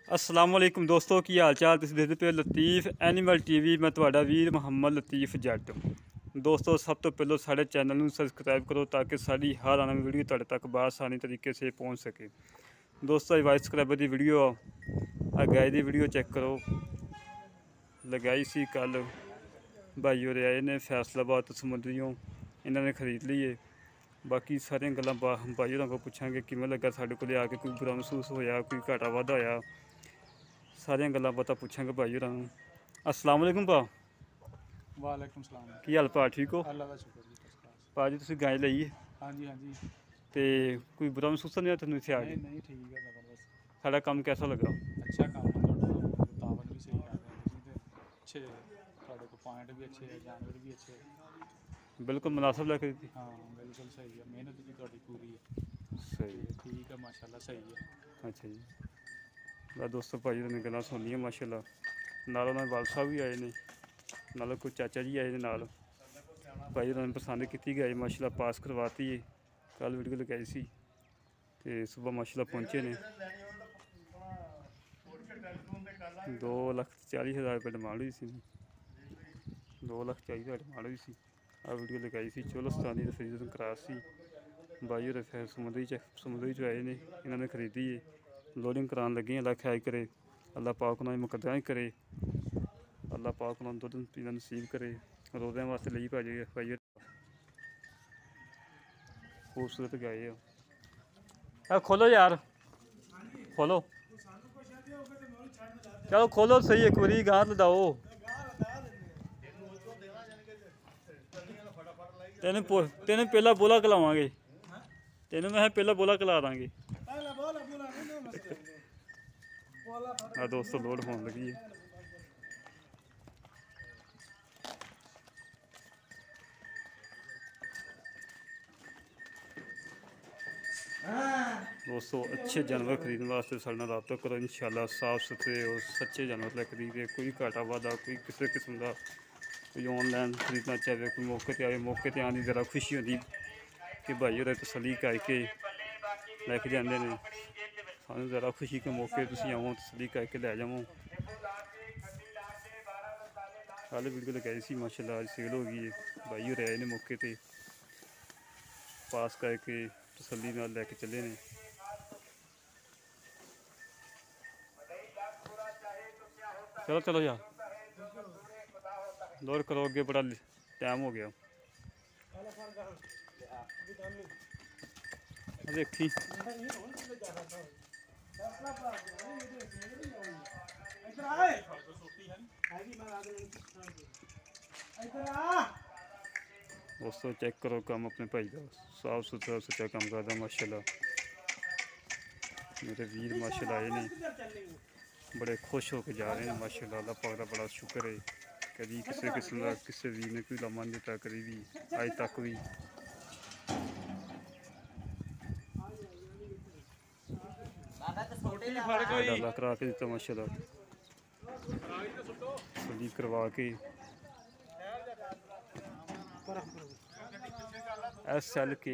अस्सलाम वालेकुम दोस्तों की हाल चाल। तुसीं देखदे पे लतीफ़ एनिमल टीवी। मैं तुहाडा वीर मुहम्मद लतीफ़ जट। दोस्तों सब तो पहले साढ़े चैनल में सबसक्राइब करो ताकि साड़ी हर आने वाली वीडियो तुहाडे तक बआसानी तरीके से पहुँच सके। दोस्तों वाइस सब्सक्राइबर की वीडियो आ गाय की वीडियो चेक करो। लगाई सी कल भाई होर आए ने फैसलाबाद तो समुद्रियों इन्होंने खरीद ली है। बाकी सारिया गल्लां भाई होरां को पुछांगे किवें लगा साडे कोल आके, कोई बुरा महसूस होया, कोई घाटा वाधा होया, सारिया गल्लां बातां पुछांगे भाई होरां नूं। अस्सलाम वालेकुम भा। वालेकुम सलाम। की हाल भा, ठीक हो? अल्लाह का शुक्र जी, फर्स्ट क्लास। भाजी तुसीं गाय लई है हाँ जी हाँ जी। ते कोई बुरा महसूस नहीं होया तैनूं इत्थे आके? नहीं ठीक है, ज़बरदस्त साडा काम कैसा लगा? अच्छा काम है तुहाडा, तावन भी सही कर रहे हो तुसीं ते अच्छे, तुहाडे को पॉइंट भी अच्छे है, जानवर भी अच्छे है। बिल्कुल मुनासिब लग रही थी। हाँ बिल्कुल सही है, मेहनत भी तुहाडी पूरी है। सही ते ठीक है माशाल्लाह सही है। अच्छा जी। मैं दोस्तों भाई होरां गल्लां सुनियां माशाल्लाह। नाल उन्हां दे वाल साहब भी आए ने, नाल कोई चाचा जी आए ने नाल। भाई होरां ने पसंद की गाय माशाल्लाह पास करवाती है। कल वीडियो लगाई सी ते सुबह माशाल्लाह पहुँचे ने। 2,40,000 रुपये डिमांड हुई सी। 2,40,000 डिमांड हुई सी। आ वीडियो लगाई सी चोलस्तानी ते फरीदन क्रॉस सी। भाई होर फिर समुद्री च आए ने, इन्होंने खरीदी है। लोडिंग करान लगे। अल्लाह खैर करे, अल्लाह पाक उन्होंने मुकद्दरां करे, अल्लाह पाक उन्होंने दुद्ध पीना नसीब करे। रोज़े वास्ते लेई भाई खूबसूरत गाय है। खोलो यार, खोलो, चलो खोलो सही, एक बारी गां लदाओ। तेन पहला बोला खिलावांगे, तेन मैं पहला बोला खिला देंगे। हाँ दोस्तों लोड होने लगी है। दोस्तों अच्छे जानवर खरीदने वास्ते साढ़े नाल राब्ता करो। इंशाल्लाह साफ सुथरे और सच्चे जानवर लै खरीदे। कोई घाटा वाधा, कोई किसी किस्म का कोई ऑनलाइन खरीदना चाहे, कोई मौके पर आए, मौके पर आने की ज़रा खुशी होती कि भाई होर तसली करके लैके जाते हैं। सानूं ज़रा खुशी के मौके तुसीं आओ, तसली करके लै जाओ। कल वीडियो लगाई सी माशाल्लाह अज सेल हो गई है। भाई होर आए ने मौके पर पास करके तसली नाल लैके चले ने। चलो चलो यार दौड़ करो अगे, बड़ा टाइम हो गया। देखी दोस्तों चेक करो काम अपने भाई का, साफ सुथरा सच्चा काम करता माशाल्लाह। मेरे वीर माशाल्लाह आए ने, बड़े खुश होकर जा रहे हैं माशाल्लाह। अल्लाह पाक दा बड़ा शुक्र है, कभी किसी किस्म का किसी वीर ने कोई लामा नहीं दिता, कभी भी अज तक भी। अल्लाह करा के दिता माशाल्लाह, तसली करवा के। SLK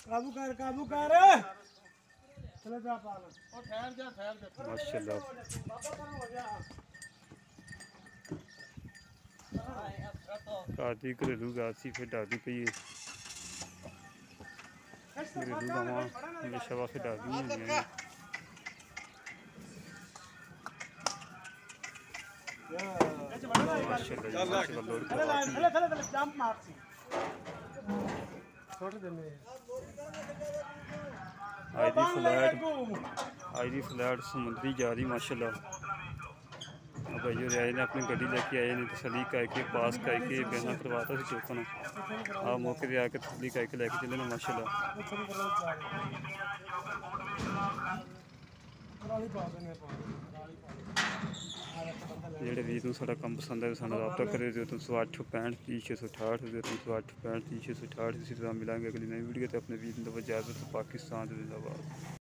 काबू कर चलो जा पालो ओ ठहर जा माशाल्लाह। घाटी घरेलू गाय सी, फिर डरदी पई है। घरेलू गावां हमेशा वास्ते डरदी नहीं होंदियां। माशाल्लाह लोड करवाती है। आई दी फ्लैट समुद्री जा रही माशाल्लाह। भाई होर आए ने, अपनी गड्डी लेके आए ने, तसली करके पास करके बयाना करवाता सी चौकन। आ मौके पर आके तसली करके लैके चले ना माशाल्लाह। जेह्ड़े वीर नूं साढ़ा कम्म पसंद है साढ़े नाल राब्ता करेओ। 308 65 30 668 308 65 30 668। इसी तरह मिलांगे अगली नई वीडियो। तो अपने वीर नूं इजाज़त। पाकिस्तान जिंदाबाद।